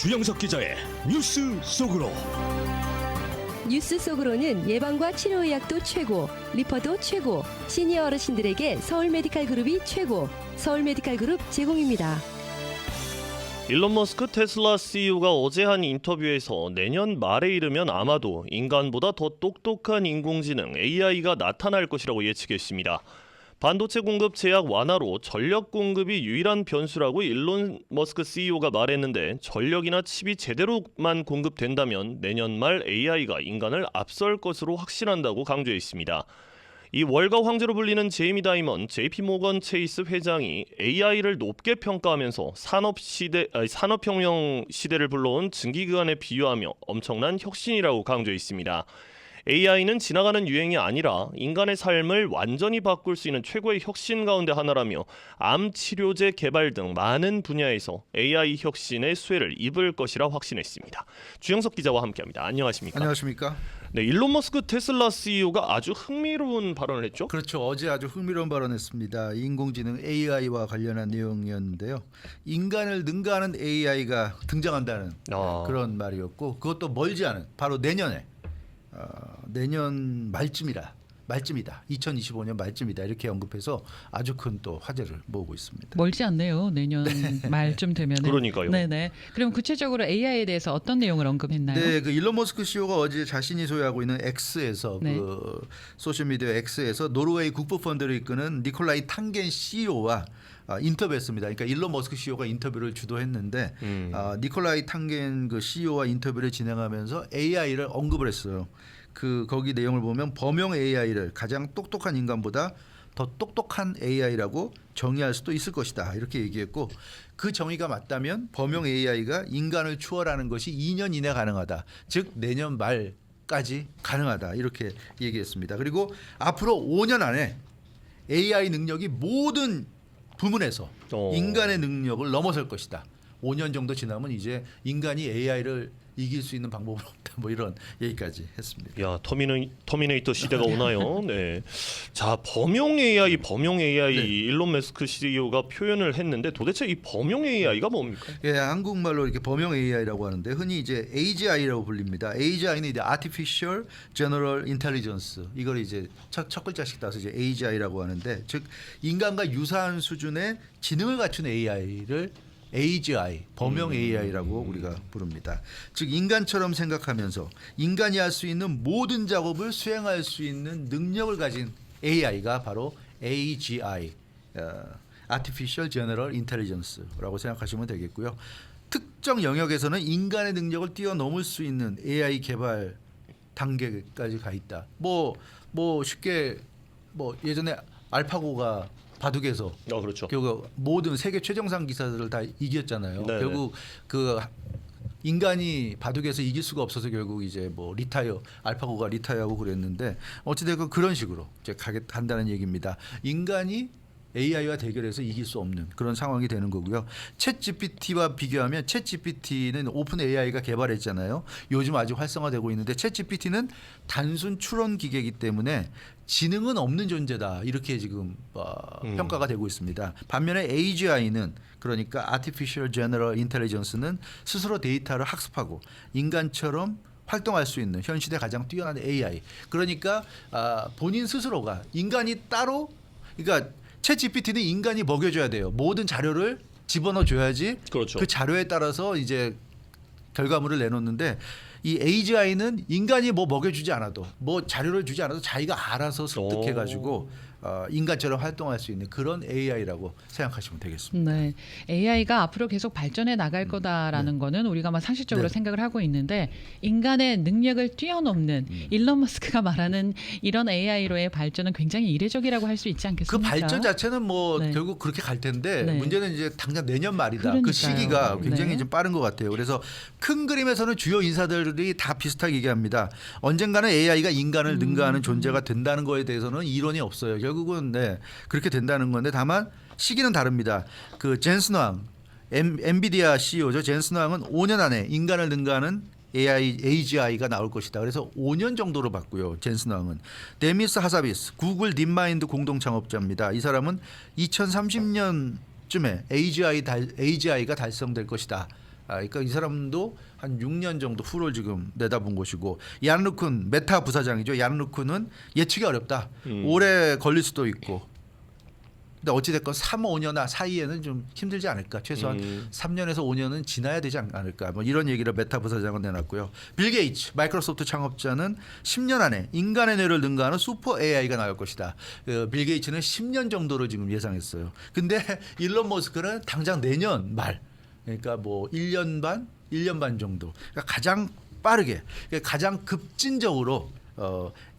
주영석 기자의 뉴스 속으로. 뉴스 속으로는 예방과 치료의학도 최고, 리퍼도 최고, 시니어 어르신들에게 서울 메디칼 그룹이 최고, 서울 메디칼 그룹 제공입니다. 일론 머스크 테슬라 CEO가 어제 한 인터뷰에서 내년 말에 이르면 아마도 인간보다 더 똑똑한 인공지능 AI가 나타날 것이라고 예측했습니다. 반도체 공급 제약 완화로 전력 공급이 유일한 변수라고 일론 머스크 CEO가 말했는데, 전력이나 칩이 제대로만 공급된다면 내년 말 AI가 인간을 앞설 것으로 확신한다고 강조했습니다. 이 월가 황제로 불리는 제이미 다이먼 JP모건 체이스 회장이 AI를 높게 평가하면서 산업혁명 시대를 불러온 증기기관에 비유하며 엄청난 혁신이라고 강조했습니다. AI는 지나가는 유행이 아니라 인간의 삶을 완전히 바꿀 수 있는 최고의 혁신 가운데 하나라며, 암 치료제 개발 등 많은 분야에서 AI 혁신의 수혜를 입을 것이라 확신했습니다. 주영석 기자와 함께합니다. 안녕하십니까? 안녕하십니까? 네, 일론 머스크 테슬라 CEO가 아주 흥미로운 발언을 했죠? 그렇죠. 어제 아주 흥미로운 발언했습니다. 인공지능 AI와 관련한 내용이었는데요. 인간을 능가하는 AI가 등장한다는 그런 말이었고, 그것도 멀지 않은 바로 내년 말쯤이다. 2025년 말쯤이다. 이렇게 언급해서 아주 큰 또 화제를 모으고 있습니다. 멀지 않네요. 내년 말쯤 되면은. 그러니까요. 네네. 그럼 구체적으로 AI에 대해서 어떤 내용을 언급했나요? 네, 그 일론 머스크 CEO가 어제 자신이 소유하고 있는 X에서 네. 그 소셜 미디어 X에서 노르웨이 국부펀드를 이끄는 니콜라이 탕겐 CEO와 인터뷰했습니다. 그러니까 일론 머스크 CEO가 인터뷰를 주도했는데 니콜라이 탕겐 그 CEO와 인터뷰를 진행하면서 AI를 언급을 했어요. 거기 내용을 보면 범용 AI를 가장 똑똑한 인간보다 더 똑똑한 AI라고 정의할 수도 있을 것이다. 이렇게 얘기했고, 그 정의가 맞다면 범용 AI가 인간을 추월하는 것이 2년 이내 가능하다. 즉 내년 말까지 가능하다. 이렇게 얘기했습니다. 그리고 앞으로 5년 안에 AI 능력이 모든 부문에서 인간의 능력을 넘어설 것이다. 5년 정도 지나면 이제 인간이 AI를 이길 수 있는 방법은 없다. 뭐 이런 얘기까지 했습니다. 야, 터미네이터 시대가 오나요? 네. 자, 범용 AI 네. 일론 머스크 CEO가 표현을 했는데, 도대체 이 범용 AI가 뭡니까? 예, 한국말로 이렇게 범용 AI라고 하는데 흔히 이제 AGI라고 불립니다. AGI는 이제 Artificial General Intelligence, 이걸 이제 첫 글자씩 따서 이제 AGI라고 하는데, 즉 인간과 유사한 수준의 지능을 갖춘 AI를 AGI, 범용 AI라고 우리가 부릅니다. 즉 인간처럼 생각하면서 인간이 할 수 있는 모든 작업을 수행할 수 있는 능력을 가진 AI가 바로 AGI, Artificial General Intelligence라고 생각하시면 되겠고요. 특정 영역에서는 인간의 능력을 뛰어넘을 수 있는 AI 개발 단계까지 가 있다. 뭐 쉽게 예전에 알파고가 바둑에서 그렇죠. 결국 모든 세계 최정상 기사들을 다 이겼잖아요. 네네. 결국 그 인간이 바둑에서 이길 수가 없어서 결국 이제 알파고가 리타이어하고 그랬는데, 어찌됐건 그런 식으로 이제 간다는 얘기입니다. 인간이 AI와 대결해서 이길 수 없는 그런 상황이 되는 거고요. 챗GPT와 비교하면 챗GPT는 오픈 AI가 개발했잖아요. 요즘 아주 활성화되고 있는데 챗GPT는 단순 추론 기계이기 때문에 지능은 없는 존재다. 이렇게 지금 평가가 되고 있습니다. 반면에 AGI는, 그러니까 Artificial General Intelligence는 스스로 데이터를 학습하고 인간처럼 활동할 수 있는 현 시대 가장 뛰어난 AI. 그러니까 본인 스스로가 인간이 따로, 그러니까 챗GPT는 인간이 먹여줘야 돼요. 모든 자료를 집어넣어 줘야지. 그렇죠. 그 자료에 따라서 이제 결과물을 내놓는데, 이 AGI는 인간이 먹여주지 않아도, 자료를 주지 않아도 자기가 알아서 습득해가지고 인간처럼 활동할 수 있는 그런 AI라고 생각하시면 되겠습니다. 네, AI가 앞으로 계속 발전해 나갈 거다라는 거는 우리가 상식적으로 네. 생각을 하고 있는데, 인간의 능력을 뛰어넘는 일론 머스크가 말하는 이런 AI로의 발전은 굉장히 이례적이라고 할 수 있지 그 않겠습니까? 발전 자체는 네. 결국 그렇게 갈 텐데, 네. 문제는 이제 당장 내년 말이다. 그러니까요. 그 시기가 굉장히 네. 좀 빠른 것 같아요. 그래서 큰 그림에서는 주요 인사들이 다 비슷하게 얘기합니다. 언젠가는 AI가 인간을 능가하는 존재가 된다는 거에 대해서는 이론이 없어요. 결국은 그렇게 된다는 건데, 다만 시기는 다릅니다. 그 젠슨 왕, 엔비디아 CEO죠. 젠슨 왕은 5년 안에 인간을 능가하는 AGI가 나올 것이다. 그래서 5년 정도로 봤고요. 젠슨 왕은. 데미스 하사비스, 구글 딥마인드 공동 창업자입니다. 이 사람은 2030년쯤에 AGI가 달성될 것이다. 그러니까 이 사람도 한 6년 정도 후를 지금 내다본 것이고 얀 루큰 메타 부사장이죠. 얀 루큰은 예측이 어렵다. 오래 걸릴 수도 있고. 근데 어찌됐건 3, 5년 사이에는 좀 힘들지 않을까. 최소한 3년에서 5년은 지나야 되지 않을까. 뭐 이런 얘기를 메타 부사장은 내놨고요. 빌 게이츠 마이크로소프트 창업자는 10년 안에 인간의 뇌를 능가하는 슈퍼 AI가 나올 것이다. 빌 게이츠는 10년 정도를 지금 예상했어요. 근데 일론 머스크는 당장 내년 말 그러니까 뭐 1년 반 정도. 그러니까 가장 빠르게 그러니까 가장 급진적으로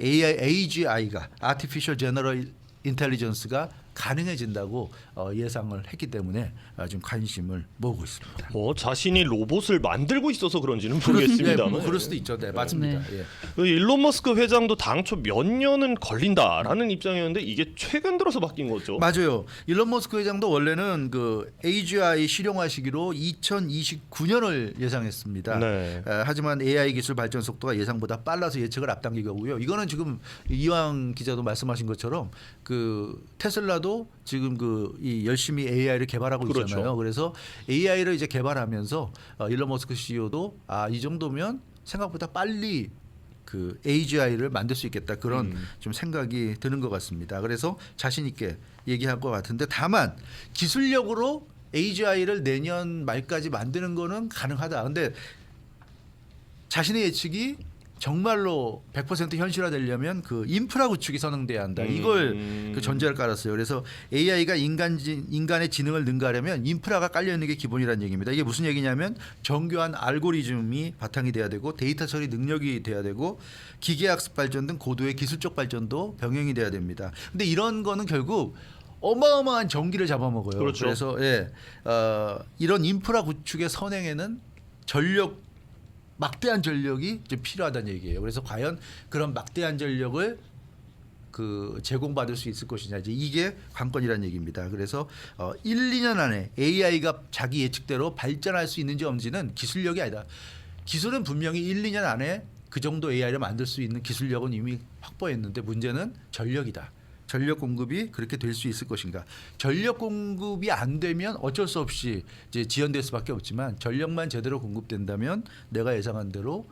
AGI가 Artificial General Intelligence가 가능해진다고 예상을 했기 때문에 지금 관심을 모으고 있습니다. 자신이 로봇을 만들고 있어서 그런지는 모르겠습니다. 네, 뭐 그럴 수도 있죠. 네, 맞습니다. 네. 예. 그 일론 머스크 회장도 당초 몇 년은 걸린다라는 입장이었는데 이게 최근 들어서 바뀐 거죠. 맞아요. 일론 머스크 회장도 원래는 그 AGI 실용화 시기로 2029년을 예상했습니다. 네. 하지만 AI 기술 발전 속도가 예상보다 빨라서 예측을 앞당긴 거고요. 이거는 지금 이왕 기자도 말씀하신 것처럼 그 테슬라도 지금 이 열심히 AI를 개발하고 그렇죠. 있잖아요. 그래서 AI를 이제 개발하면서 일론 머스크 CEO도 이 정도면 생각보다 빨리 그 AGI를 만들 수 있겠다 그런 좀 생각이 드는 것 같습니다. 그래서 자신 있게 얘기할 것 같은데 다만 기술력으로 AGI를 내년 말까지 만드는 거는 가능하다. 근데 자신의 예측이 정말로 100% 현실화되려면 그 인프라 구축이 선행돼야 한다. 이걸 그 전제를 깔았어요. 그래서 AI가 인간의 지능을 능가하려면 인프라가 깔려 있는 게 기본이라는 얘기입니다. 이게 무슨 얘기냐면 정교한 알고리즘이 바탕이 돼야 되고 데이터 처리 능력이 돼야 되고 기계학습 발전 등 고도의 기술적 발전도 병행이 돼야 됩니다. 근데 이런 거는 결국 어마어마한 전기를 잡아먹어요. 그렇죠. 그래서 이런 인프라 구축의 선행에는 막대한 전력이 좀 필요하다는 얘기예요. 그래서 과연 그런 막대한 전력을 제공받을 수 있을 것이냐 이게 관건이라는 얘기입니다. 그래서 1, 2년 안에 AI가 자기 예측대로 발전할 수 있는지 없는지는 기술력이 아니다. 기술은 분명히 1, 2년 안에 그 정도 AI를 만들 수 있는 기술력은 이미 확보했는데 문제는 전력이다. 전력 공급이 그렇게 될 수 있을 것인가? 전력 공급이 안 되면 어쩔 수 없이 이제 지연될 수밖에 없지만 전력만 제대로 공급된다면 내가 예상한 대로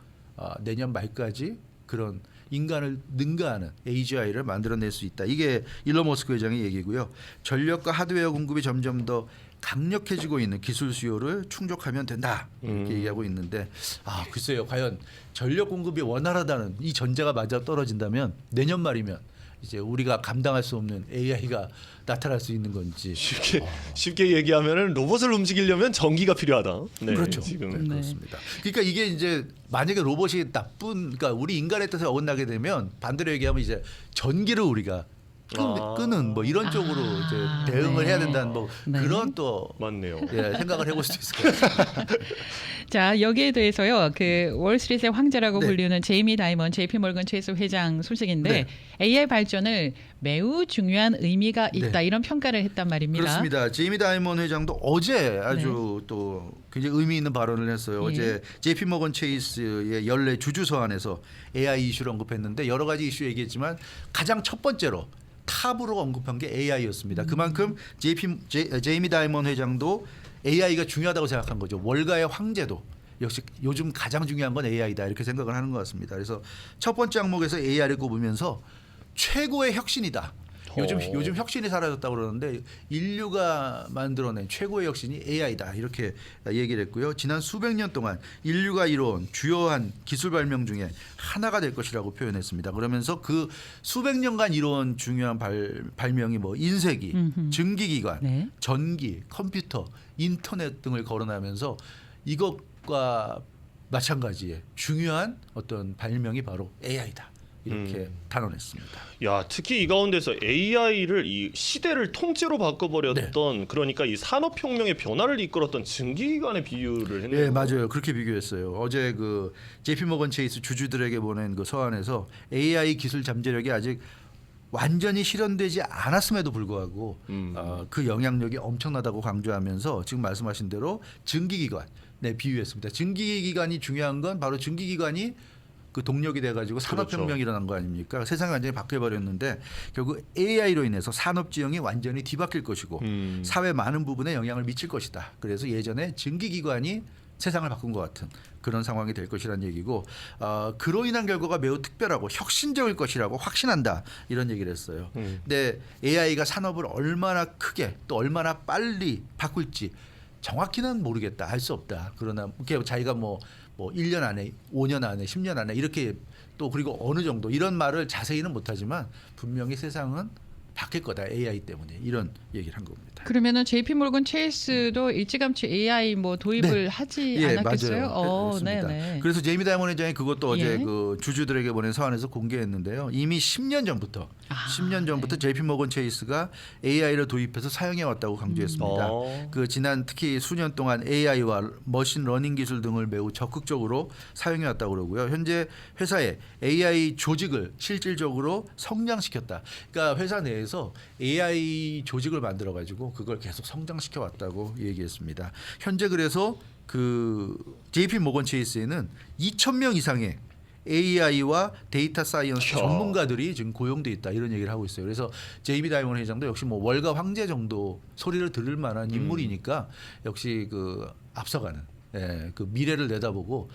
내년 말까지 그런 인간을 능가하는 AGI를 만들어낼 수 있다. 이게 일론 머스크 회장의 얘기고요. 전력과 하드웨어 공급이 점점 더 강력해지고 있는 기술 수요를 충족하면 된다 이렇게 얘기하고 있는데 글쎄요. 과연 전력 공급이 원활하다는 이 전제가 맞아 떨어진다면 내년 말이면 이제 우리가 감당할 수 없는 AI가 나타날 수 있는 건지 쉽게 얘기하면은 로봇을 움직이려면 전기가 필요하다. 네, 그렇죠. 지금 네, 그렇습니다. 그러니까 이게 이제 만약에 로봇이 그러니까 우리 인간의 뜻에 어긋나게 되면 반대로 얘기하면 이제 전기를 우리가 끄는 뭐 이런 쪽으로 이제 대응을 해야 된다는 뭐 그런 또 맞네요. 생각을 해볼 수도 있을 것 같습니다. 자, 여기에 대해서요. 그 월스트리트의 황제라고 네. 불리는 제이미 다이먼 JP 몰건 체이스 회장 소식인데 네. AI 발전을 매우 중요한 의미가 있다 네. 이런 평가를 했단 말입니다. 그렇습니다. 제이미 다이먼 회장도 어제 아주 또 굉장히 의미 있는 발언을 했어요. 어제 JP 모건 체이스의 연례 주주 서한에서 AI 이슈를 언급했는데 여러 가지 이슈 얘기했지만 가장 첫 번째로 탑으로 언급한 게 AI였습니다. 그만큼 제이미 다이먼 회장도 AI가 중요하다고 생각한 거죠. 월가의 황제도 역시 요즘 가장 중요한 건 AI다 이렇게 생각을 하는 것 같습니다. 그래서 첫 번째 항목에서 AI를 꼽으면서 최고의 혁신이다. 요즘 혁신이 사라졌다고 그러는데 인류가 만들어낸 최고의 혁신이 AI다 이렇게 얘기를 했고요. 지난 수백 년 동안 인류가 이뤄온 주요한 기술 발명 중에 하나가 될 것이라고 표현했습니다. 그러면서 그 수백 년간 이뤄온 중요한 발명이 뭐 인쇄기, 증기기관, 전기, 컴퓨터, 인터넷 등을 거론하면서 이것과 마찬가지의 중요한 어떤 발명이 바로 AI다. 이렇게 단언했습니다. 야, 특히 이 가운데서 AI를 이 시대를 통째로 바꿔버렸던 그러니까 이 산업혁명의 변화를 이끌었던 증기기관의 비유를 했네요. 네, 맞아요. 그렇게 비교했어요. 어제 그 JP 모건 체이스 주주들에게 보낸 그 서한에서 AI 기술 잠재력이 아직 완전히 실현되지 않았음에도 불구하고 그 영향력이 엄청나다고 강조하면서 지금 말씀하신 대로 증기기관 비유했습니다. 증기기관이 중요한 건 바로 증기기관이 그 동력이 돼가지고 산업혁명이 일어난 거 아닙니까? 세상이 완전히 바뀌어버렸는데 결국 AI로 인해서 산업지형이 완전히 뒤바뀔 것이고 사회 많은 부분에 영향을 미칠 것이다. 그래서 예전에 증기기관이 세상을 바꾼 것 같은 그런 상황이 될 것이라는 얘기고 그로 인한 결과가 매우 특별하고 혁신적일 것이라고 확신한다 이런 얘기를 했어요. 근데 AI가 산업을 얼마나 크게 또 얼마나 빨리 바꿀지 정확히는 모르겠다 할 수 없다. 그러나 자기가 뭐 1년 안에 5년 안에 10년 안에 이렇게 또 그리고 어느 정도 이런 말을 자세히는 못하지만 분명히 세상은 바뀔 거다 AI 때문에 이런 얘기를 한 겁니다. 그러면은 JP 몰건 체이스도 일찌감치 AI 뭐 도입을 하지 않았겠어요? 맞아요. 네네. 그래서 제이미 다이먼 회장이 그것도 어제 예. 그 주주들에게 보낸 서한에서 공개했는데요. 이미 10년 전부터 JP 모건 체이스가 AI를 도입해서 사용해 왔다고 강조했습니다. 그 지난 특히 수년 동안 AI와 머신 러닝 기술 등을 매우 적극적으로 사용해 왔다고 그러고요. 현재 회사에 AI 조직을 실질적으로 성장시켰다. 그러니까 회사 내에서 AI 조직을 만들어 가지고 그걸 계속 성장시켜 왔다고 얘기했습니다. 현재 그래서 그 JP 모건 체이스에는 2,000명 이상의 AI와 데이터 사이언스 전문가들이 지금 고용돼 있다 이런 얘기를 하고 있어요. 그래서 제이미 다이먼 회장도 역시 뭐 월가 황제 정도 소리를 들을 만한 인물이니까 역시 그 앞서가는 그 미래를 내다보고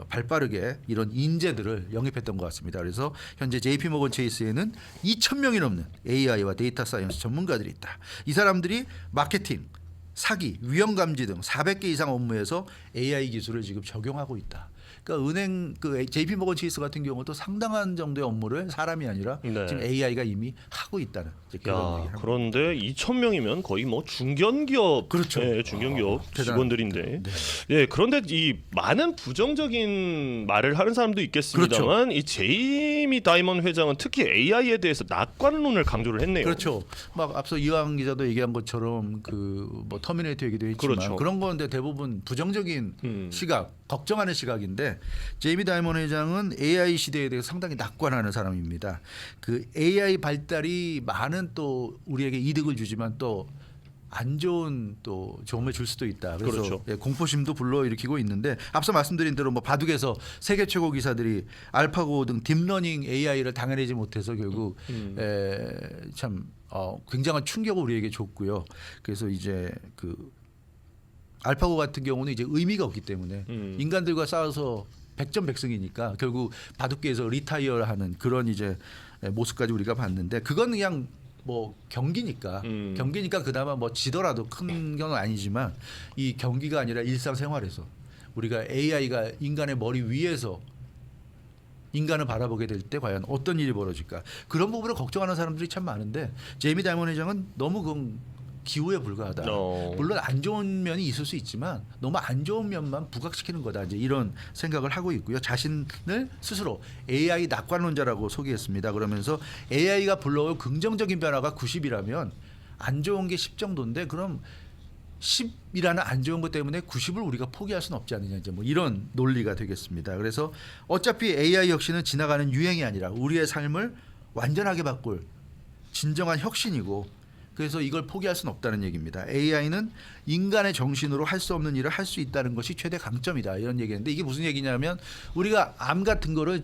발빠르게 이런 인재들을 영입했던 것 같습니다. 그래서 현재 JP 모건 체이스에는 2,000명이 넘는 AI와 데이터 사이언스 전문가들이 있다. 이 사람들이 마케팅, 사기, 위험 감지 등 400개 이상 업무에서 AI 기술을 지금 적용하고 있다. 그러니까 은행 그 JP 모건 체이스 같은 경우도 상당한 정도의 업무를 사람이 아니라 지금 AI가 이미 하고 있다는 그런 얘기를 그런데 2,000명이면 거의 뭐 중견기업, 그렇죠. 중견기업 대단한 직원들인데, 네. 그런데 이 많은 부정적인 말을 하는 사람도 있겠습니다만, 이 제이미 다이먼 회장은 특히 AI에 대해서 낙관론을 강조를 했네요. 그렇죠. 막 앞서 이왕 기자도 얘기한 것처럼 그 뭐 터미네이터 얘기도 했지만 그렇죠. 그런 건데 대부분 부정적인 시각, 걱정하는 시각인데 제이미 다이먼 회장은 AI 시대에 대해서 상당히 낙관하는 사람입니다. 그 AI 발달이 많은 또 우리에게 이득을 주지만 또 안 좋은 또 조음을 줄 수도 있다. 그래서 그렇죠. 공포심도 불러일으키고 있는데 앞서 말씀드린 대로 뭐 바둑에서 세계 최고 기사들이 알파고 등 딥러닝 AI를 당해내지 못해서 결국 참 굉장한 충격을 우리에게 줬고요. 그래서 이제 그 알파고 같은 경우는 이제 의미가 없기 때문에 인간들과 싸워서 백전백승이니까 결국 바둑계에서 리타이어하는 그런 이제 모습까지 우리가 봤는데 그건 그냥 뭐 경기니까 그나마 뭐 지더라도 큰 건 아니지만 이 경기가 아니라 일상생활에서 우리가 AI가 인간의 머리 위에서 인간을 바라보게 될 때 과연 어떤 일이 벌어질까 그런 부분을 걱정하는 사람들이 참 많은데 제이미 다이먼 회장은 너무 그건 기후에 불과하다. 물론 안 좋은 면이 있을 수 있지만 너무 안 좋은 면만 부각시키는 거다. 이제 이런 생각을 하고 있고요. 자신을 스스로 AI 낙관론자라고 소개했습니다. 그러면서 AI가 불러올 긍정적인 변화가 90이라면 안 좋은 게 10 정도인데 그럼 10이라는 안 좋은 것 때문에 90을 우리가 포기할 수는 없지 않느냐 이제 뭐 이런 논리가 되겠습니다. 그래서 어차피 AI 혁신은 지나가는 유행이 아니라 우리의 삶을 완전하게 바꿀 진정한 혁신이고 그래서 이걸 포기할 수는 없다는 얘기입니다. AI는 인간의 정신으로 할 수 없는 일을 할 수 있다는 것이 최대 강점이다. 이런 얘기인데 이게 무슨 얘기냐면 우리가 암 같은 거를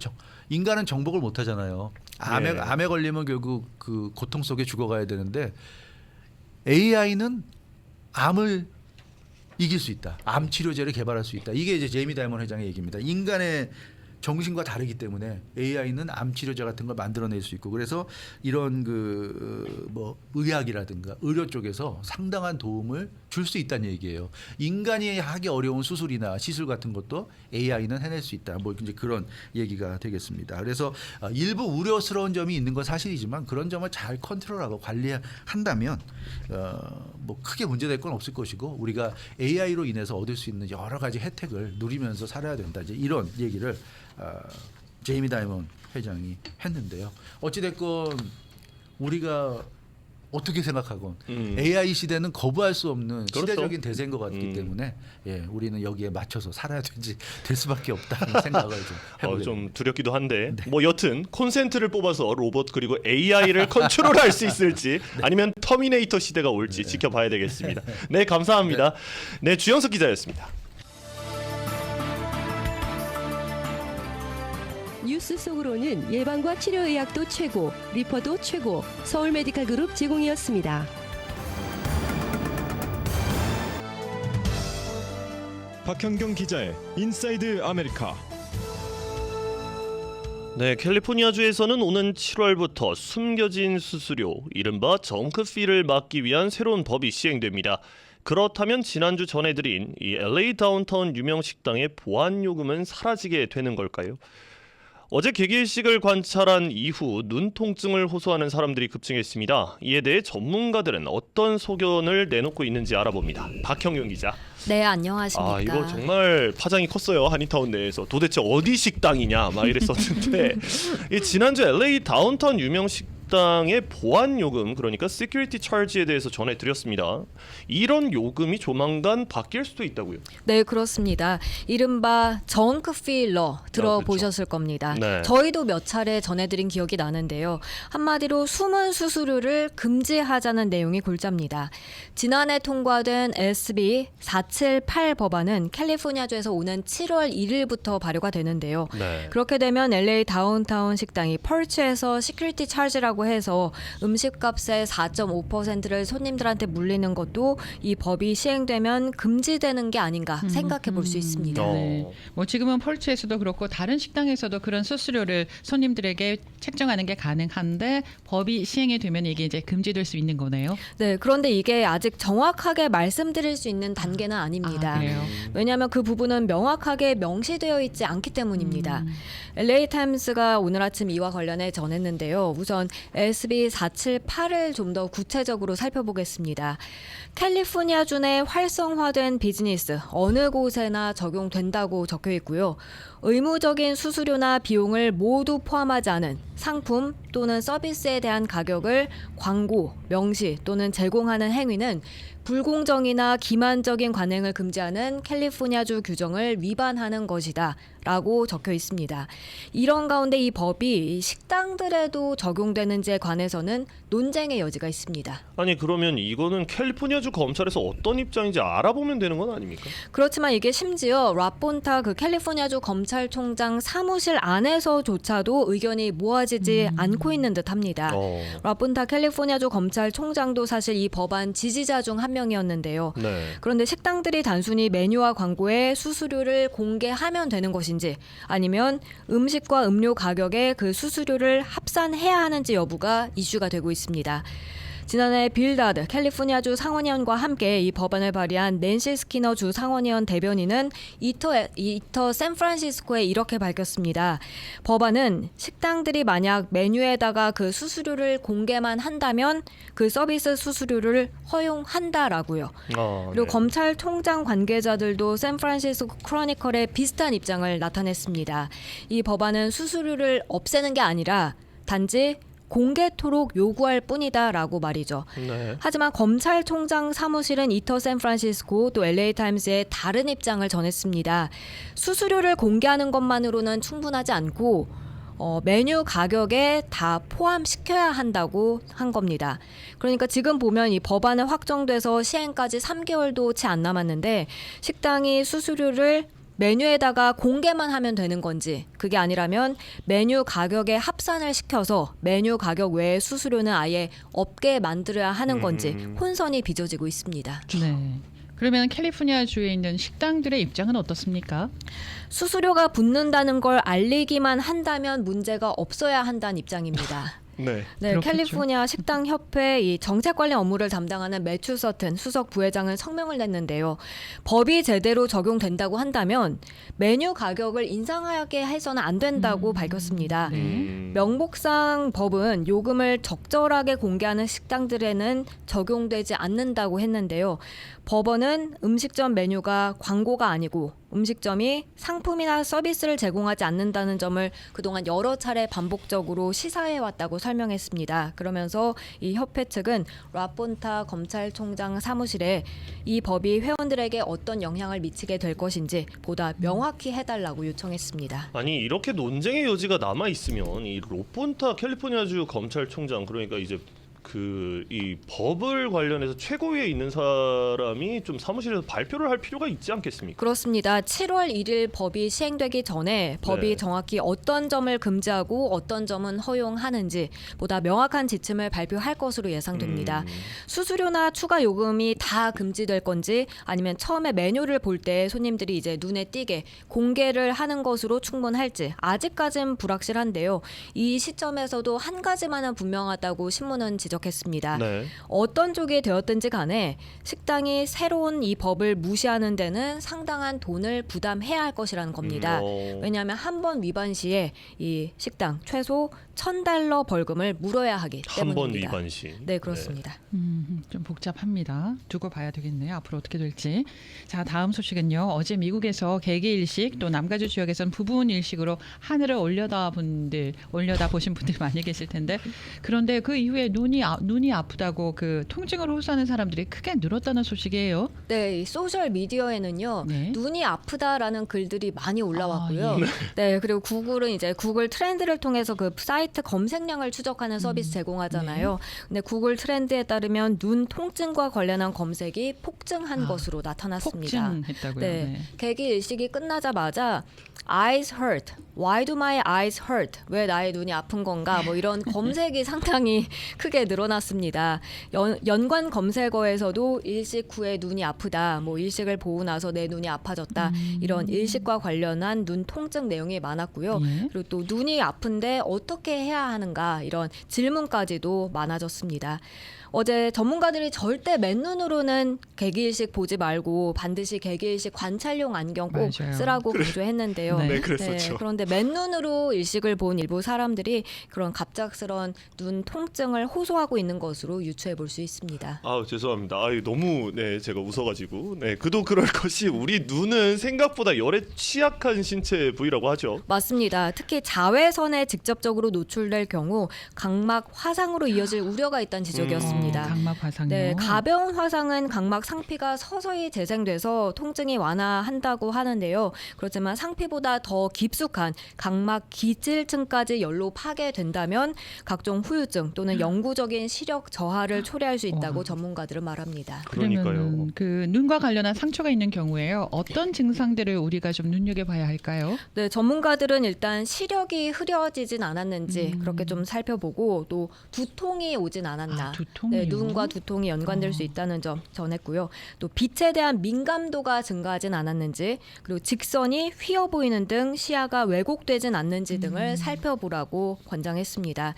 인간은 정복을 못 하잖아요. 암에 걸리면 결국 그 고통 속에 죽어가야 되는데 AI는 암을 이길 수 있다. 암 치료제를 개발할 수 있다. 이게 이제 제이미 다이먼 회장의 얘기입니다. 인간의 정신과 다르기 때문에 AI는 암 치료제 같은 걸 만들어낼 수 있고 그래서 이런 그 뭐 의학이라든가 의료 쪽에서 상당한 도움을 줄 수 있다는 얘기예요. 인간이 하기 어려운 수술이나 시술 같은 것도 AI는 해낼 수 있다. 뭐 이제 그런 얘기가 되겠습니다. 그래서 일부 우려스러운 점이 있는 건 사실이지만 그런 점을 잘 컨트롤하고 관리한다면 뭐 크게 문제될 건 없을 것이고 우리가 AI로 인해서 얻을 수 있는 여러 가지 혜택을 누리면서 살아야 된다. 이제 이런 얘기를 제이미 다이먼 회장이 했는데요. 어찌됐건 우리가 어떻게 생각하건 AI 시대는 거부할 수 없는 그렇죠. 시대적인 대세인 것 같기 때문에 우리는 여기에 맞춰서 살아야 될 수밖에 없다는 생각을 좀 해보게 좀 두렵기도 한데 뭐 여튼 콘센트를 뽑아서 로봇 그리고 AI를 컨트롤할 수 있을지 아니면 터미네이터 시대가 올지 지켜봐야 되겠습니다. 네, 감사합니다. 네, 주영석 기자였습니다. 뉴스 속으로는 예방과 치료의학도 최고, 리퍼도 최고, 서울 메디칼 그룹 제공이었습니다. 박현경 기자의 인사이드 아메리카. 네, 캘리포니아주에서는 오는 7월부터 숨겨진 수수료, 이른바 정크피를 막기 위한 새로운 법이 시행됩니다. 그렇다면 지난주 전해드린 이 LA 다운타운 유명 식당의 보안 요금은 사라지게 되는 걸까요? 어제 개기일식을 관찰한 이후 눈통증을 호소하는 사람들이 급증했습니다. 이에 대해 전문가들은 어떤 소견을 내놓고 있는지 알아봅니다. 박형경 기자. 네, 안녕하십니까. 이거 정말 파장이 컸어요. 한인타운 내에서. 도대체 어디 식당이냐 막 이랬었는데 이 지난주 LA 다운타운 유명 식당의 보안 요금, 그러니까 시큐리티 차지에 대해서 전해드렸습니다. 이런 요금이 조만간 바뀔 수도 있다고요? 네, 그렇습니다. 이른바 정크필러 들어보셨을 겁니다. 네. 저희도 몇 차례 전해드린 기억이 나는데요. 한마디로 숨은 수수료를 금지하자는 내용이 골자입니다. 지난해 통과된 SB 478 법안은 캘리포니아주에서 오는 7월 1일부터 발효가 되는데요. 네. 그렇게 되면 LA 다운타운 식당이 펄츠에서 시큐리티 차지라고 해서 음식값의 4.5%를 손님들한테 물리는 것도 이 법이 시행되면 금지되는 게 아닌가 생각해 볼 수 있습니다. 네. 뭐 지금은 펄츠에서도 그렇고 다른 식당에서도 그런 수수료를 손님들에게 책정하는 게 가능한데 법이 시행이 되면 이게 이제 금지될 수 있는 거네요. 네, 그런데 이게 아직 정확하게 말씀드릴 수 있는 단계는 아닙니다. 그래요? 왜냐하면 그 부분은 명확하게 명시되어 있지 않기 때문입니다. LA 타임스가 오늘 아침 이와 관련해 전했는데요. 우선 SB 478을 좀 더 구체적으로 살펴보겠습니다. 캘리포니아주 내 활성화된 비즈니스 어느 곳에나 적용된다고 적혀 있고요. 의무적인 수수료나 비용을 모두 포함하지 않은 상품 또는 서비스에 대한 가격을 광고, 명시 또는 제공하는 행위는 불공정이나 기만적인 관행을 금지하는 캘리포니아주 규정을 위반하는 것이다 라고 적혀 있습니다. 이런 가운데 이 법이 식당들에도 적용되는지에 관해서는 논쟁의 여지가 있습니다. 아니 그러면 이거는 캘리포니아주 검찰에서 어떤 입장인지 알아보면 되는 건 아닙니까? 그렇지만 이게 심지어 라폰타 그 캘리포니아주 검찰총장 사무실 안에서조차도 의견이 모아지지 않고 있는 듯합니다. 라폰타 캘리포니아주 검찰총장도 사실 이 법안 지지자 중 한 명이었는데요. 네. 그런데 식당들이 단순히 메뉴와 광고에 수수료를 공개하면 되는 것인지 아니면 음식과 음료 가격에 그 수수료를 합산해야 하는지 여부가 이슈가 되고 있습니다. 지난해 빌 다드 캘리포니아주 상원의원과 함께 이 법안을 발의한 낸시 스키너 주 상원의원 대변인은 이터 샌프란시스코에 이렇게 밝혔습니다. 법안은 식당들이 만약 메뉴에다가 그 수수료를 공개만 한다면 그 서비스 수수료를 허용한다라고요. 그리고 네. 검찰총장 관계자들도 샌프란시스코 크로니컬에 비슷한 입장을 나타냈습니다. 이 법안은 수수료를 없애는 게 아니라 단지 공개토록 요구할 뿐이다라고 말이죠. 네. 하지만 검찰총장 사무실은 이터 샌프란시스코 또 LA 타임스에 다른 입장을 전했습니다. 수수료를 공개하는 것만으로는 충분하지 않고 메뉴 가격에 다 포함시켜야 한다고 한 겁니다. 그러니까 지금 보면 이 법안은 확정돼서 시행까지 3개월도 채 안 남았는데 식당이 수수료를 메뉴에다가 공개만 하면 되는 건지 그게 아니라면 메뉴 가격에 합산을 시켜서 메뉴 가격 외에 수수료는 아예 없게 만들어야 하는 건지 혼선이 빚어지고 있습니다. 네. 그러면 캘리포니아주에 있는 식당들의 입장은 어떻습니까? 수수료가 붙는다는 걸 알리기만 한다면 문제가 없어야 한다는 입장입니다. 네. 네, 그렇겠죠. 캘리포니아 식당협회 이 정책 관련 업무를 담당하는 매튜 서튼 수석 부회장은 성명을 냈는데요. 법이 제대로 적용된다고 한다면 메뉴 가격을 인상하게 해서는 안 된다고 밝혔습니다. 명목상 법은 요금을 적절하게 공개하는 식당들에는 적용되지 않는다고 했는데요. 법원은 음식점 메뉴가 광고가 아니고 음식점이 상품이나 서비스를 제공하지 않는다는 점을 그동안 여러 차례 반복적으로 시사해왔다고 설명했습니다. 그러면서 이 협회 측은 라폰타 검찰총장 사무실에 이 법이 회원들에게 어떤 영향을 미치게 될 것인지 보다 명확히 해달라고 요청했습니다. 아니 이렇게 논쟁의 여지가 남아 있으면 이 로폰타 캘리포니아주 검찰총장, 그러니까 이제 이 법을 관련해서 최고위에 있는 사람이 좀 사무실에서 발표를 할 필요가 있지 않겠습니까? 그렇습니다. 7월 1일 법이 시행되기 전에 법이 네. 정확히 어떤 점을 금지하고 어떤 점은 허용하는지 보다 명확한 지침을 발표할 것으로 예상됩니다. 수수료나 추가 요금이 다 금지될 건지 아니면 처음에 메뉴를 볼 때 손님들이 이제 눈에 띄게 공개를 하는 것으로 충분할지 아직까진 불확실한데요. 이 시점에서도 한 가지만은 분명하다고 신문은 지적했습니다. 네. 어떤 쪽이 되었든지 간에 식당이 새로운 이 법을 무시하는 데는 상당한 돈을 부담해야 할 것이라는 겁니다. 왜냐하면 한 번 위반 시에 이 식당 최소 $1,000 벌금을 물어야 하기 때문입니다. 한 번 위반 시. 네, 그렇습니다. 좀 복잡합니다. 두고 봐야 되겠네요. 앞으로 어떻게 될지. 자, 다음 소식은요. 어제 미국에서 개기 일식 또 남가주 지역에서는 부분 일식으로 하늘을 올려다 보신 분들 많이 계실 텐데 그런데 그 이후에 눈이 아프다고 그 통증을 호소하는 사람들이 크게 늘었다는 소식이에요. 네, 이 소셜 미디어에는요. 네. 눈이 아프다라는 글들이 많이 올라왔고요. 아, 예. 네, 그리고 구글은 이제 구글 트렌드를 통해서 그 사이트 검색량을 추적하는 서비스 제공하잖아요. 근데 구글 트렌드에 따르면 눈 통증과 관련한 검색이 폭증한 것으로 나타났습니다. 폭증했다고요. 네. 개기 일식이 끝나자마자 eyes hurt. Why do my eyes hurt? 왜 나의 눈이 아픈 건가? 뭐 이런 검색이 상당히 크게 늘어났습니다. 연관 검색어에서도 일식 후에 눈이 아프다. 뭐 일식을 보고 나서 내 눈이 아파졌다. 이런 일식과 관련한 눈 통증 내용이 많았고요. 예. 그리고 또 눈이 아픈데 어떻게 해야 하는가? 이런 질문까지도 많아졌습니다. 어제 전문가들이 절대 맨눈으로는 개기일식 보지 말고 반드시 개기일식 관찰용 안경 꼭 맞아요. 쓰라고 강조했는데요. 네. 네, 그랬었죠. 그런데 맨눈으로 일식을 본 일부 사람들이 그런 갑작스런 눈 통증을 호소하고 있는 것으로 유추해 볼 수 있습니다. 아, 죄송합니다. 너무 제가 웃어가지고 그도 그럴 것이 우리 눈은 생각보다 열에 취약한 신체 부위라고 하죠. 맞습니다. 특히 자외선에 직접적으로 노출될 경우 각막 화상으로 이어질 우려가 있다는 지적이었습니다. 각막 화상요. 네, 가벼운 화상은 각막 상피가 서서히 재생돼서 통증이 완화한다고 하는데요. 그렇지만 상피보다 더 깊숙한 각막 기질층까지 열로 파괴된다면 각종 후유증 또는 영구적인 시력 저하를 초래할 수 있다고 와. 전문가들은 말합니다. 그러니까요. 그러면 그 눈과 관련한 상처가 있는 경우에요. 어떤 증상들을 우리가 좀 눈여겨봐야 할까요? 네, 전문가들은 일단 시력이 흐려지진 않았는지 그렇게 좀 살펴보고 또 두통이 오진 않았나. 두통이요? 네, 눈과 두통이 연관될 수 있다는 점 전했고요. 또 빛에 대한 민감도가 증가하진 않았는지 그리고 직선이 휘어 보이는 등 시야가 왜곡되진 않는지 등을 살펴보라고 권장했습니다.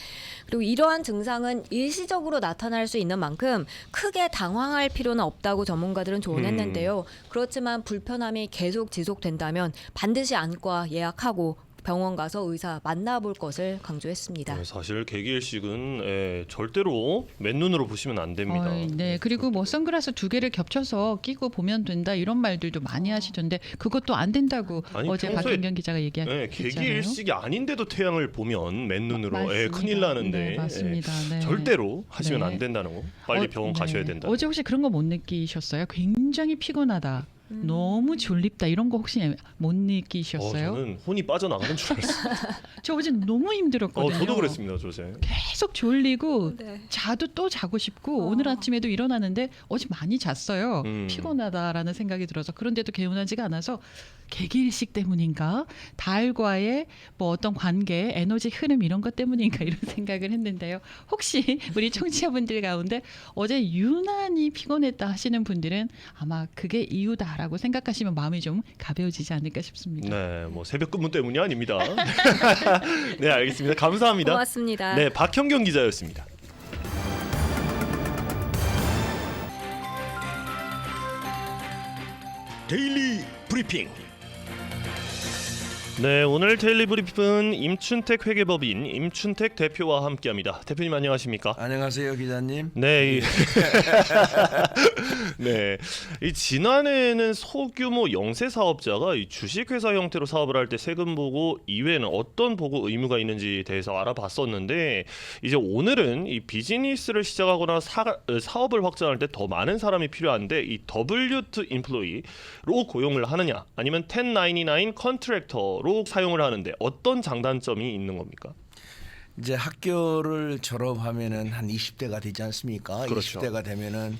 그리고 이러한 증상은 일시적으로 나타날 수 있는 만큼 크게 당황할 필요는 없다고 전문가들은 조언했는데요. 그렇지만 불편함이 계속 지속된다면 반드시 안과 예약하고 병원 가서 의사 만나볼 것을 강조했습니다. 사실 개기일식은 절대로 맨눈으로 보시면 안 됩니다. 네, 그리고 뭐 선글라스 2개를 겹쳐서 끼고 보면 된다 이런 말들도 많이 하시던데 그것도 안 된다고 아니, 어제 평소에- 박현경 기자가 얘기했잖아요. 개기일식이 아닌데도 태양을 보면 맨눈으로 맞습니다. 큰일 나는데 네, 맞습니다. 네. 절대로 하시면 네. 안 된다는 거. 빨리 병원 가셔야 된다. 어제 혹시 그런 거 못 느끼셨어요? 굉장히 피곤하다. 너무 졸립다 이런 거 혹시 못 느끼셨어요? 저는 혼이 빠져나가는 줄 알았어요. 저 어제 너무 힘들었거든요. 저도 그랬습니다, 조세. 계속 졸리고 네. 자도 또 자고 싶고 오늘 아침에도 일어나는데 어제 많이 잤어요. 음. 피곤하다라는 생각이 들어서 그런데도 개운하지가 않아서 개기일식 때문인가 달과의 뭐 어떤 관계 에너지 흐름 이런 것 때문인가 이런 생각을 했는데요. 혹시 우리 청취자분들 가운데 어제 유난히 피곤했다 하시는 분들은 아마 그게 이유다라고 생각하시면 마음이 좀 가벼워지지 않을까 싶습니다. 네, 뭐 새벽 근무 때문이 아닙니다. 네, 알겠습니다. 감사합니다. 고맙습니다. 네, 박현경 기자였습니다. 데일리 브리핑. 네, 오늘 데일리 브리핑은 임춘택 회계법인 임춘택 대표와 함께합니다. 대표님 안녕하십니까? 안녕하세요, 기자님. 네, 네. 이 지난해에는 소규모 영세 사업자가 이 주식회사 형태로 사업을 할 때 세금 보고 이외에는 어떤 보고 의무가 있는지 대해서 알아봤었는데 이제 오늘은 이 비즈니스를 시작하거나 사업을 확장할 때 더 많은 사람이 필요한데 이 W2 인플로이로 고용을 하느냐 아니면 1099 컨트랙터로 사용을 하는데 어떤 장단점이 있는 겁니까? 이제 학교를 졸업하면은 한 20대가 되지 않습니까? 그렇죠. 20대가 되면은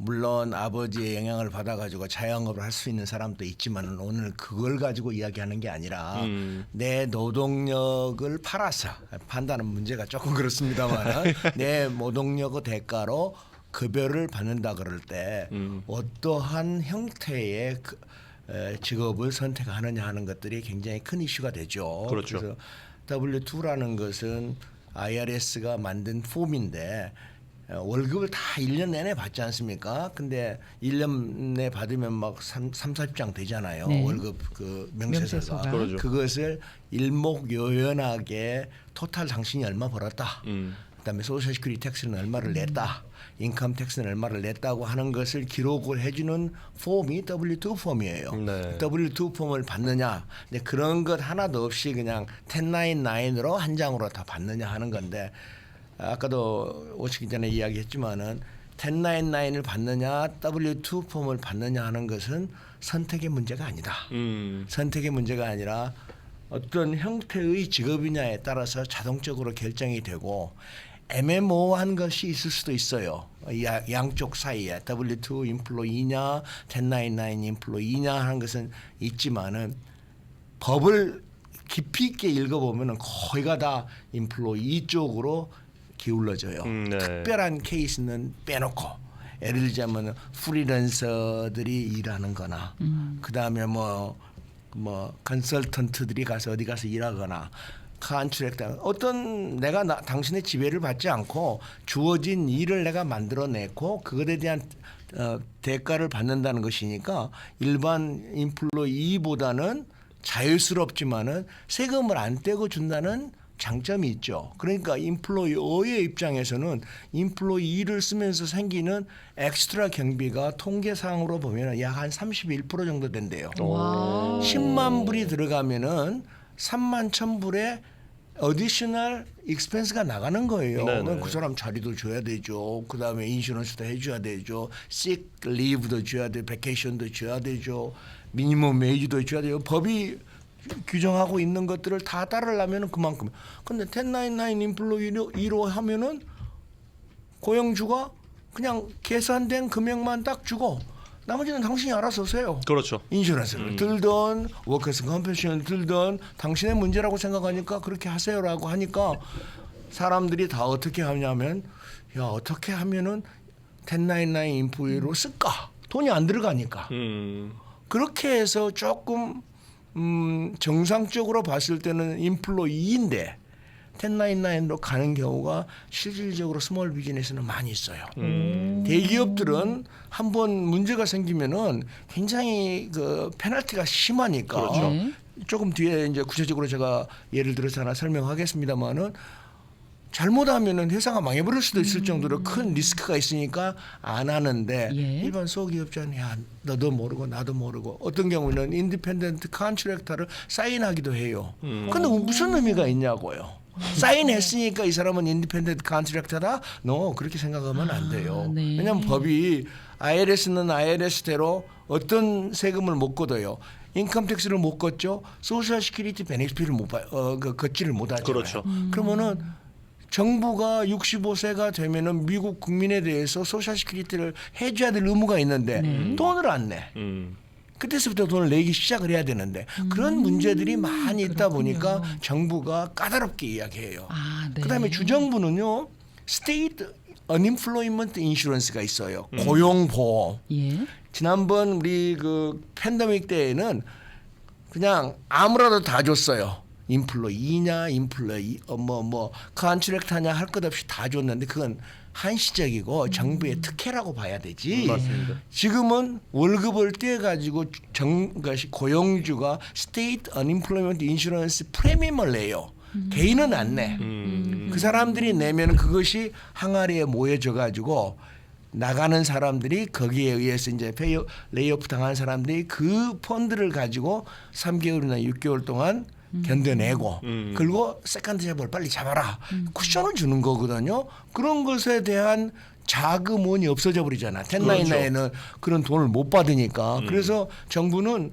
물론 아버지의 영향을 받아가지고 자영업을 할 수 있는 사람도 있지만 오늘 그걸 가지고 이야기하는 게 아니라 내 노동력을 팔아서 판다는 문제가 조금 그렇습니다만 내 노동력의 대가로 급여를 받는다 그럴 때 어떠한 형태의 직업을 선택하느냐 하는 것들이 굉장히 큰 이슈가 되죠. 그렇죠. 그래서 W2라는 것은 IRS가 만든 폼인데 월급을 다 1년 내내 받지 않습니까? 근데 1년 내 받으면 막 30장 되잖아요. 네. 월급 그 명세서가. 명세서가. 그러죠. 그것을 일목요연하게 토탈 당신이 얼마 벌었다. 그다음에 소셜 시큐리티 텍스는 얼마를 냈다. 인컴 텍스는 얼마를 냈다고 하는 것을 기록을 해주는 폼이 W2 폼이에요. 네. W2 폼을 받느냐, 근데 그런 것 하나도 없이 그냥 1099으로 한 장으로 다 받느냐 하는 건데 아까도 오시기 전에 이야기했지만은 1099을 받느냐, W2 폼을 받느냐 하는 것은 선택의 문제가 아니다. 선택의 문제가 아니라 어떤 형태의 직업이냐에 따라서 자동적으로 결정이 되고 애매모호한 것이 있을 수도 있어요. 양쪽 사이에 W2 인플로이냐 1099 인플로이냐 하는 것은 있지만은 법을 깊이 있게 읽어보면 거의가 다 인플로이 쪽으로 기울어져요. 네. 특별한 케이스는 빼놓고 예를 들자면 프리랜서들이 일하는 거나 그다음에 뭐 컨설턴트들이 가서 어디 가서 일하거나 컨트랙터 어떤 내가 당신의 지배를 받지 않고 주어진 일을 내가 만들어내고 그것에 대한 대가를 받는다는 것이니까 일반 인플로이보다는 자유스럽지만은 세금을 안 떼고 준다는 장점이 있죠. 그러니까 인플로이어의 입장에서는 인플로이를 쓰면서 생기는 엑스트라 경비가 통계상으로 보면 약 한 31% 정도 된대요. 와. 10만 불이 들어가면은 3만 1,000불의 어디셔널 익스펜스가 나가는 거예요. 네네. 그 사람 자리도 줘야 되죠. 그다음에 인슈런스도 해줘야 되죠. sick leave도 줘야 돼. 베케이션도 줘야 되죠. 미니멈 웨이지도 줘야 돼요. 법이 규정하고 있는 것들을 다 따르려면 그만큼. 근데 1099 인플로이로 하면은 고용주가 그냥 계산된 금액만 딱 주고 나머지는 당신이 알아서 하세요. 그렇죠. 인슈런스를 들던 워커스 컴펜션을 들던 당신의 문제라고 생각하니까 그렇게 하세요라고 하니까 사람들이 다 어떻게 하냐면 야 어떻게 하면은 1099 인플로이로 쓸까? 돈이 안 들어가니까. 그렇게 해서 조금 정상적으로 봤을 때는 인플로이인데 1099로 가는 경우가 실질적으로 스몰 비즈니스는 많이 있어요. 대기업들은 한번 문제가 생기면은 굉장히 그 페널티가 심하니까 그렇죠. 네. 조금 뒤에 이제 구체적으로 제가 예를 들어서 하나 설명하겠습니다만은 잘못하면은 회사가 망해버릴 수도 있을 정도로 큰 리스크가 있으니까 안 하는데 예. 일반 소기업자는 야 너도 모르고 나도 모르고 어떤 경우는 인디펜던트 컨트랙터를 사인하기도 해요. 근데 무슨 의미가 있냐고요. 사인했으니까 이 사람은 인디펜던트 컨트랙터다? 그렇게 생각하면 안 돼요. 네. 왜냐하면 법이 IRS는 IRS대로 어떤 세금을 못 걷어요. 인컴 텍스를 못 걷죠. 소셜 시큐리티 베네핏을 걷지를 못하잖아요. 그렇죠. 그러면은 정부가 65세가 되면은 미국 국민에 대해서 소셜 시큐리티를 해줘야 될 의무가 있는데 돈을 안 내. 그때서부터 돈을 내기 시작을 해야 되는데 그런 문제들이 많이 있다 보니까 정부가 까다롭게 이야기해요. 아, 네. 그다음에 주정부는요. 스테이트 언임플로이먼트 인슈런스가 있어요. 고용보험. 예. 지난번 우리 그 팬데믹 때에는 그냥 아무라도 다 줬어요. 인플로이냐, 컨트랙터냐 할 것 없이 다 줬는데 그건 한시적이고 정부의 특혜라고 봐야 되지. 맞습니다. 지금은 월급을 떼가지고 고용주가 스테이트 언임플로이먼트 인슈런스 프리미엄을 내요. 개인은 안 내. 그 사람들이 내면 그것이 항아리에 모여져 가지고 나가는 사람들이 거기에 의해서 이제 레이오프 당한 사람들이 그 펀드를 가지고 3개월이나 6개월 동안 견뎌내고 그리고 세컨드 잡을 빨리 잡아라 쿠션을 주는 거거든요. 그런 것에 대한 자금원이 없어져 버리잖아. 1099에는 그런 돈을 못 받으니까. 그래서 정부는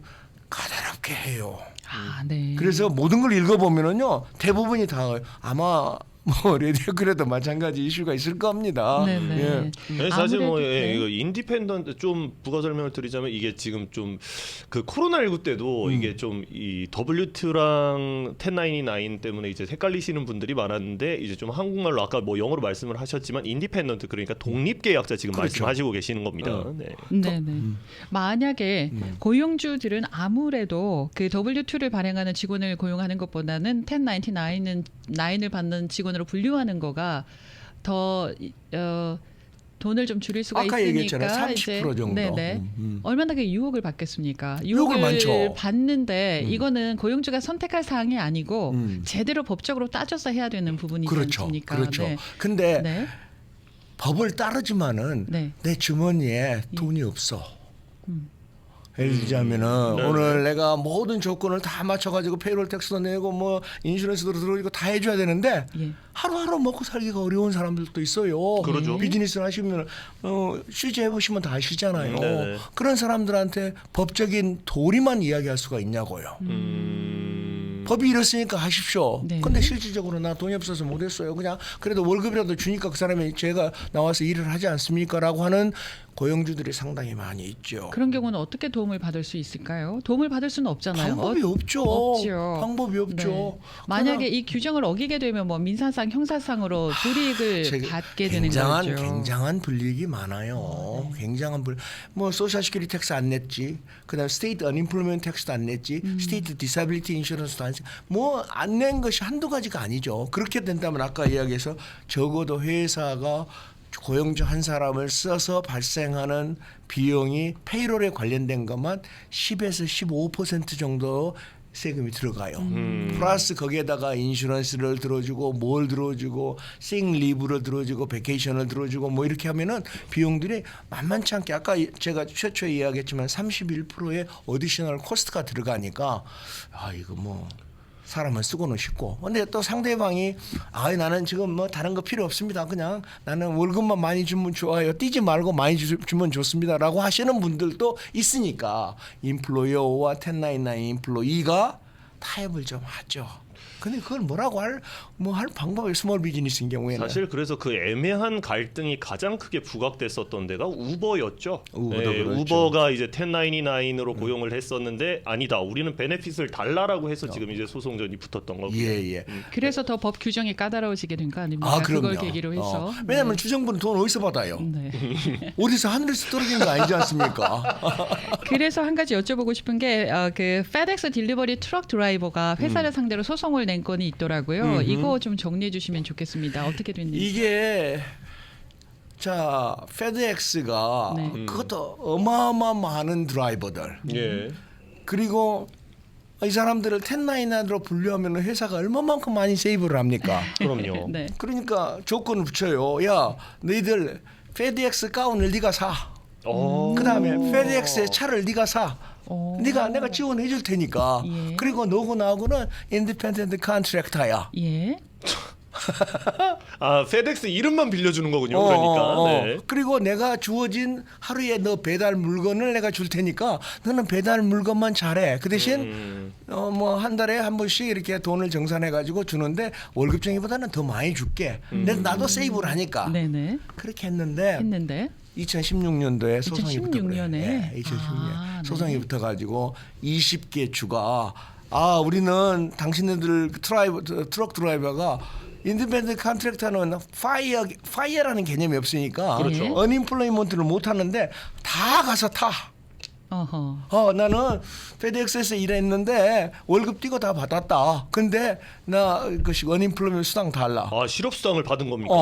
까다롭게 해요. 아, 네. 그래서 모든 걸 읽어보면은요 대부분이 다 아마 뭐 레디오그래도 마찬가지 이슈가 있을 겁니다. 네네. 예. 네, 사실 뭐 아무래도, 네. 이거 인디펜던트 좀 부가 설명을 드리자면 이게 지금 좀 그 코로나19 때도 이게 좀 이 W2랑 1099 때문에 이제 헷갈리시는 분들이 많았는데 이제 좀 한국말로 아까 뭐 영어로 말씀을 하셨지만 인디펜던트 그러니까 독립계약자 지금 그렇죠. 말씀하시고 계시는 겁니다. 네. 네네. 만약에 고용주들은 아무래도 그 W2를 발행하는 직원을 고용하는 것보다는 1099을 받는 직원으로 분류하는 거가 더 돈을 좀 줄일 수가 아까 있으니까 얘기했잖아요. 30% 이제 정도. 네네. 얼마나 그 유혹을 받겠습니까? 유혹을 많죠. 받는데 이거는 고용주가 선택할 사항이 아니고 음. 제대로 법적으로 따져서 해야 되는 부분이지 그렇죠. 않습니까? 그렇죠. 네. 근데 네. 법을 따르지만은 네. 내 주머니에 돈이 없어. 예를 들자면은 네. 오늘 내가 모든 조건을 다 맞춰가지고 페이롤 텍스도 내고 뭐 인슈런스도 들어오고 다 해줘야 되는데 예. 하루하루 먹고 살기가 어려운 사람들도 있어요. 그러죠. 비즈니스를 하시면 취재 해보시면 다 아시잖아요. 네네. 그런 사람들한테 법적인 도리만 이야기할 수가 있냐고요. 법이 이렇으니까 하십시오. 네. 근데 실질적으로 나 돈이 없어서 못했어요. 그냥 그래도 월급이라도 주니까 그 사람이 제가 나와서 일을 하지 않습니까라고 하는 고용주들이 상당히 많이 있죠. 그런 경우는 어떻게 도움을 받을 수 있을까요? 도움을 받을 수는 없잖아요. 방법이 없죠. 없죠. 방법이 없죠. 네. 만약에 이 규정을 어기게 되면 뭐 민사상, 형사상으로 불이익을 받게 되는 거죠. 굉장한 불이익이 많아요. 굉장한 뭐 소셜 시큐리티 텍스 안 냈지. 그다음 스테이트 언임플로이먼트 텍스도 안 냈지. 스테이트 디사빌리티 인슈런스도 안 냈지. 뭐 안 낸 것이 한두 가지가 아니죠. 그렇게 된다면 아까 이야기해서 적어도 회사가 고용주 한 사람을 써서 발생하는 비용이 페이롤에 관련된 것만 10에서 15% 정도 세금이 들어가요. 플러스 거기에다가 인슈런스를 들어주고 뭘 들어주고 싱리브를 들어주고 베케이션을 들어주고 뭐 이렇게 하면은 비용들이 만만치 않게 아까 제가 최초에 이야기했지만 31%의 어디셔널 코스트가 들어가니까 아 이거 뭐 사람은 쓰고는 싶고 근데 또 상대방이 아 나는 지금 뭐 다른 거 필요 없습니다. 그냥 나는 월급만 많이 주면 좋아요. 뛰지 말고 많이 주면 좋습니다라고 하시는 분들도 있으니까 인플로이어와 1099 인플로이가 타협을 좀 하죠. 근데 그걸 뭐라고 할 방법이 스몰 비즈니스인 경우에는 사실 그래서 그 애매한 갈등이 가장 크게 부각됐었던 데가 우버였죠. 우버도 그렇죠. 우버가 이제 1099으로 고용을 했었는데 아니다. 우리는 베네핏을 달라라고 해서 지금 이제 소송전이 붙었던 거고요. 예. 그래서 더 법 규정이 까다로워지게 된 거 아닙니까? 아, 그럼요. 그걸 계기로 해서. 왜냐하면 주정부는 돈 어디서 받아요? 네. 어디서 하늘에서 떨어진 거 아니지 않습니까? 그래서 한 가지 여쭤보고 싶은 게 그 페덱스 딜리버리 트럭 드라이버가 회사를 상대로 소송을 낸 건이 있더라고요. 이거 좀 정리해 주시면 좋겠습니다. 어떻게 됐는지. 이게 자 페드엑스가 네. 그것도 어마어마한 드라이버들 예. 그리고 이 사람들을 1099로 분류하면 회사가 얼마만큼 많이 세이브를 합니까? 그럼요. 네. 그러니까 조건을 붙여요. 야 너희들 페드엑스 가운을 네가 사. 그다음에 페드엑스의 차를 네가 사. 내가 지원해 줄 테니까. 예. 그리고 너고 나하고는 인디펜던트 컨트랙터야. 예. 아 페덱스 이름만 빌려주는 거군요. 그러니까. 네. 그리고 내가 주어진 하루에 너 배달 물건을 내가 줄 테니까 너는 배달 물건만 잘해. 그 대신 뭐 한 달에 한 번씩 이렇게 돈을 정산해 가지고 주는데 월급쟁이보다는 더 많이 줄게. 나도 세이브를 하니까. 네네. 그렇게 했는데 2016년도에 소송이 2016년에? 네, 2016년 아, 네. 소송이 붙어가지고 20개 주가 우리는 당신네들 트럭 드라이버가 인디펜던트 컨트랙터는 파이어라는 개념이 없으니까 그렇죠. 언임플로이먼트를 못 하는데 다 가서 타. 어허. 나는 페드엑스에서 일했는데 월급 띄고 다 받았다. 근데 나 그것이 언임플로이먼트 수당 달라. 아 실업수당을 받은 겁니까?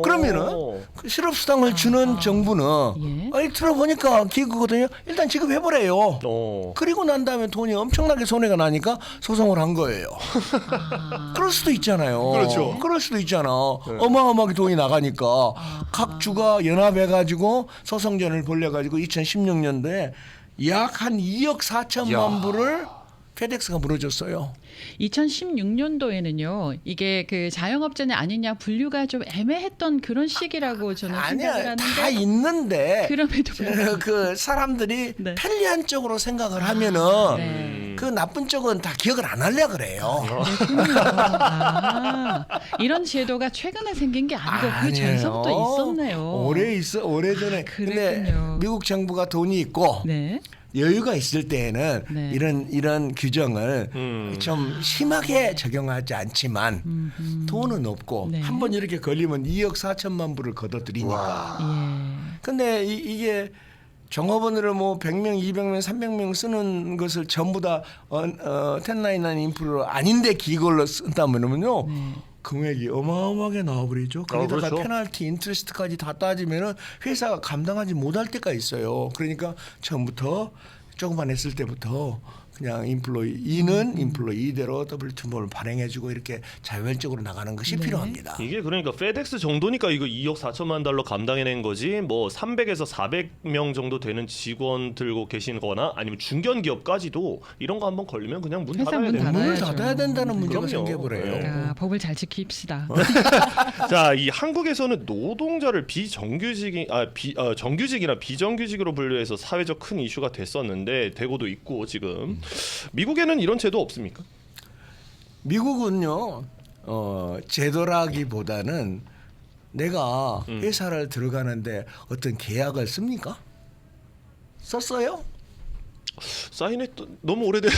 그러면은 그 실업수당을 주는 정부는 예. 들어보니까 기구거든요. 일단 지급해버려요. 그리고 난 다음에 돈이 엄청나게 손해가 나니까 소송을 한 거예요. 그럴 수도 있잖아요. 그렇죠. 그럴 수도 있잖아. 어마어마하게 돈이 나가니까 각 주가 연합해가지고 소송전을 벌려가지고 2016년도에 약 한 2억 4천만 불을 페덱스가 물어줬어요. 2016년도에는요. 이게 그 자영업자냐 아니냐 분류가 좀 애매했던 그런 시기라고 저는 생각을 아니야, 하는데 다 있는데 그럼에도 불구하고 그 사람들이 네. 편리한 쪽으로 생각을 하면은 네. 그 나쁜 쪽은 다 기억을 안 하려 그래요. 그렇군요. 아, 이런 제도가 최근에 생긴 게 아니고 그 아니에요. 전서부터 있었네요. 오래 전에. 근데 그랬군요. 미국 정부가 돈이 있고 네. 여유가 있을 때에는 네. 이런 규정을 좀 심하게 적용하지 않지만 돈은 없고 네. 한 번 이렇게 걸리면 2억 4천만 불을 걷어들이니까. 예. 근데 이게 종업원으로 뭐 100명, 200명, 300명 쓰는 것을 전부 다 1099 인프로 아닌데 기걸로 쓴다면요. 네. 금액이 어마어마하게 나와버리죠. 거기다가 그렇죠. 페널티, 인트레스트까지 다 따지면은 회사가 감당하지 못할 때가 있어요. 그러니까 처음부터 조금만 했을 때부터 그냥 인플로이는 인플로이 이대로 W2몰을 발행해주고 이렇게 자율적으로 나가는 것이 네. 필요합니다. 이게 그러니까 페덱스 정도니까 이거 2억 4천만 달러 감당해낸 거지 뭐 300에서 400명 정도 되는 직원 들고 계시거나 아니면 중견 기업까지도 이런 거 한번 걸리면 그냥 문 회사 닫아야 문 돼요. 문을 닫아야죠. 닫아야 된다는 문제가 그럼요. 생겨버려요. 네. 그러니까 법을 잘 지킵시다. 자, 이 한국에서는 노동자를 정규직이나 비정규직으로 분류해서 사회적 큰 이슈가 됐었는데 되고도 있고 지금 미국에는 이런 제도 없습니까? 미국은요 제도라기보다는 내가 회사를 들어가는데 어떤 계약을 씁니까? 썼어요? 사인했 너무 오래돼.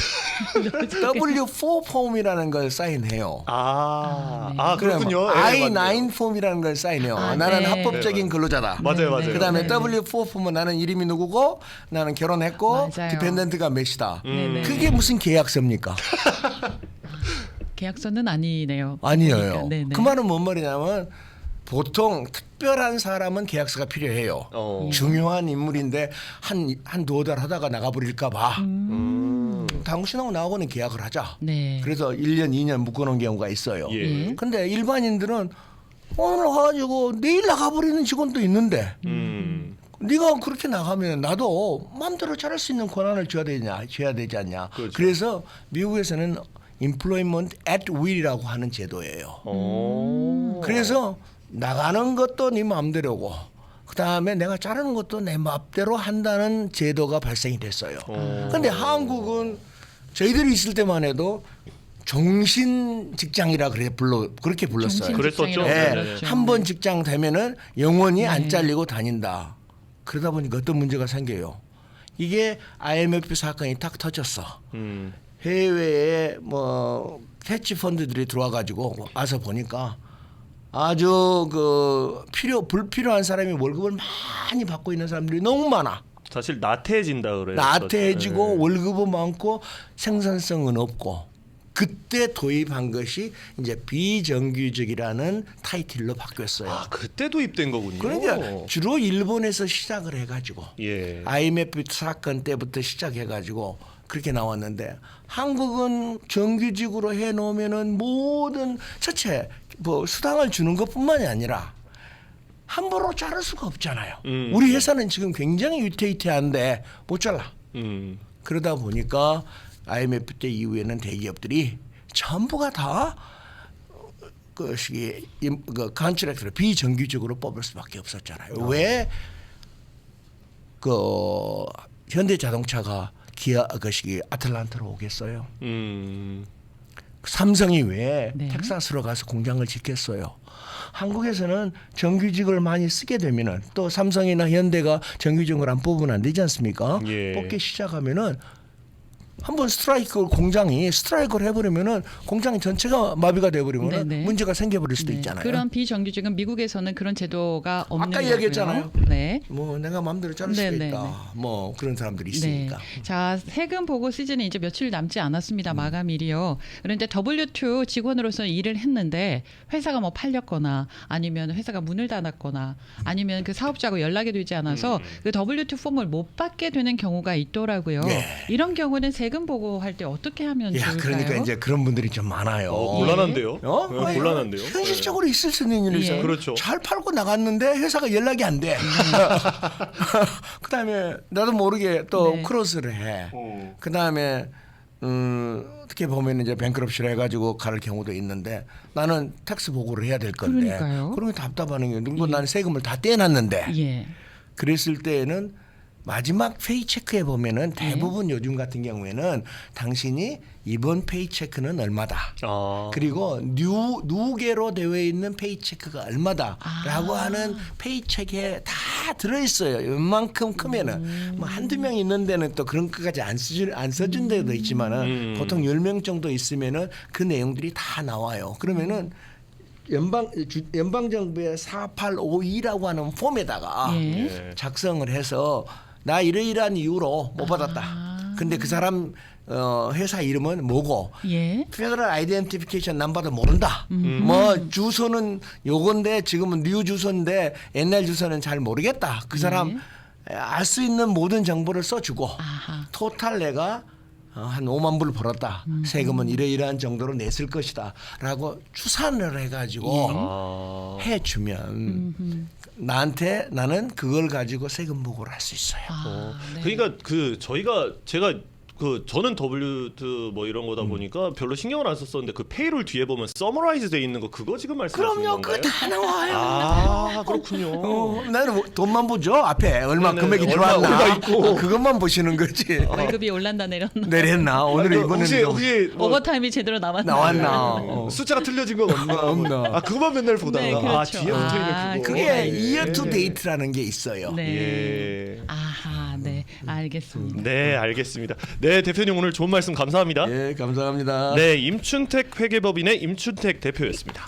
W4 폼이라는 걸 사인해요. 그렇군요. 예, 맞네요. I9 폼이라는 걸 사인해요. 아, 나는 네. 합법적인 근로자다. 맞아요, 맞아요. 그다음에 네. W4 폼은 나는 이름이 누구고 나는 결혼했고 맞아요. 디펜던트가 몇이다. 네네. 그게 무슨 계약서입니까? 계약서는 아니네요. 아니에요. 보니까. 네네. 그 말은 뭔 말이냐면 보통 특별한 사람은 계약서가 필요해요. 중요한 인물인데 한 두어 달 하다가 나가버릴까 봐. 당신하고 나하고는 계약을 하자. 네. 그래서 1년, 2년 묶어놓은 경우가 있어요. 예. 근데 일반인들은 오늘 와가지고 내일 나가버리는 직원도 있는데 네가 그렇게 나가면 나도 마음대로 잘할 수 있는 권한을 줘야 되지 않냐. 그렇죠. 그래서 미국에서는 employment at will이라고 하는 제도예요. 그래서 나가는 것도 네 마음대로고 그다음에 내가 자르는 것도 내 마음대로 한다는 제도가 발생이 됐어요. 그런데 한국은 저희들이 있을 때만 해도 종신 직장이라 그렇게 불렀어요. 그랬었죠. 예, 네. 한 번 직장 되면은 영원히 안 잘리고 다닌다. 그러다 보니까 어떤 문제가 생겨요. 이게 IMF 사건이 딱 터졌어. 해외에 뭐 헤지 펀드들이 들어와 가지고 와서 보니까 아주 불필요한 사람이 월급을 많이 받고 있는 사람들이 너무 많아. 사실 나태해진다 그래요. 나태해지고 월급은 많고 생산성은 없고 그때 도입한 것이 이제 비정규직이라는 타이틀로 바뀌었어요. 그때 도입된 거군요. 그러니까 주로 일본에서 시작을 해가지고 예. IMF 사건 때부터 시작해가지고 그렇게 나왔는데 한국은 정규직으로 해놓으면은 모든 자체 뭐 수당을 주는 것뿐만이 아니라 함부로 자를 수가 없잖아요. 우리 회사는 지금 굉장히 위태위태한데 못 잘라. 그러다 보니까 IMF 때 이후에는 대기업들이 전부가 다 그 컨트랙트를 비정규직으로 뽑을 수밖에 없었잖아요. 왜 그 현대자동차가 기아 그것이 아틀란타로 오겠어요? 삼성이 왜 네. 텍사스로 가서 공장을 짓겠어요? 한국에서는 정규직을 많이 쓰게 되면은 또 삼성이나 현대가 정규직을 안 뽑으면 안 되지 않습니까? 예. 뽑기 시작하면은 한번 공장이 스트라이크를 해버리면은 공장 전체가 마비가 돼버리면 네네. 문제가 생겨버릴 수도 네. 있잖아요. 그런 비정규직은 미국에서는 그런 제도가 없는 아까 거고요. 이야기했잖아요. 네. 뭐 내가 마음대로 자를 수가 네네. 있다. 뭐 그런 사람들이 있으니까. 네. 자, 세금 보고 시즌이 이제 며칠 남지 않았습니다. 마감일이요. 그런데 W2 직원으로서 일을 했는데 회사가 뭐 팔렸거나 아니면 회사가 문을 닫았거나 아니면 그 사업자하고 연락이 되지 않아서 그 W2 폼을 못 받게 되는 경우가 있더라고요. 네. 이런 경우는 세금 보고할 때 어떻게 하면 야, 좋을까요? 그러니까 이제 그런 분들이 좀 많아요. 곤란한데요. 아니, 곤란한데요. 현실적으로 있을 수 있는 일이죠. 예. 그렇죠. 잘 팔고 나갔는데 회사가 연락이 안 돼. 그다음에 나도 모르게 또 네. 크로스를 해. 그다음에 어떻게 보면 이제 뱅크럽시를 해가지고 갈 경우도 있는데 나는 텍스 보고를 해야 될 건데 그러니까요. 그런 게 답답하는 게 뭐 나는 세금을 다 떼놨는데 예. 그랬을 때에는 마지막 페이 체크에 보면은 대부분 요즘 같은 경우에는 당신이 이번 페이 체크는 얼마다. 아. 그리고 누계로 되어 있는 페이 체크가 얼마다라고 하는 페이 체크에 다 들어 있어요. 웬만큼 크면은 뭐 한두 명 있는 데는 또 그런 것까지 안 써준 데도 있지만은 보통 10명 정도 있으면은 그 내용들이 다 나와요. 그러면은 연방 정부의 4852라고 하는 폼에다가 예. 작성을 해서 나 이러이러한 이유로 못 받았다. 근데 그 사람 회사 이름은 뭐고 예. 페더럴 아이덴티피케이션 넘버도 모른다. 뭐 주소는 요건데 지금은 뉴 주소인데 옛날 주소는 잘 모르겠다. 그 사람 알 수 있는 모든 정보를 써주고 아하. 토탈 내가 한 5만 불 벌었다. 세금은 이러이러한 정도로 냈을 것이다. 라고 추산을 해가지고 아. 해주면 나한테 나는 그걸 가지고 세금 보고를 할 수 있어요. 아, 네. 그러니까 그 제가 저는 W 뭐 이런 거다 보니까 별로 신경을 안 썼었는데 그 페이롤 뒤에 보면 서머라이즈 돼 있는 거 그거 지금 말씀하시는 그럼요. 건가요? 그거 다 나와요. 아 그렇군요. 나는 뭐 돈만 보죠. 앞에 얼마 네네, 금액이 얼마 들어왔나 있고. 그것만 보시는 거지. 월급이 올랐나 내렸나. 내렸나 오늘 이번에는 좀 혹시 뭐 오버타임이 제대로 나왔나. 나왔나. 숫자가 틀려진 건 없나? 없나. 아 그거만 맨날 보다가 네, 아 그렇죠. 뒤에 붙어 있는 아, 그거. 그게 예. year to date라는 게 있어요. 네. 예. 아하, 네, 알겠습니다. 네 알겠습니다. 네 대표님 오늘 좋은 말씀 감사합니다. 예, 감사합니다. 네 임춘택 회계법인의 임춘택 대표였습니다.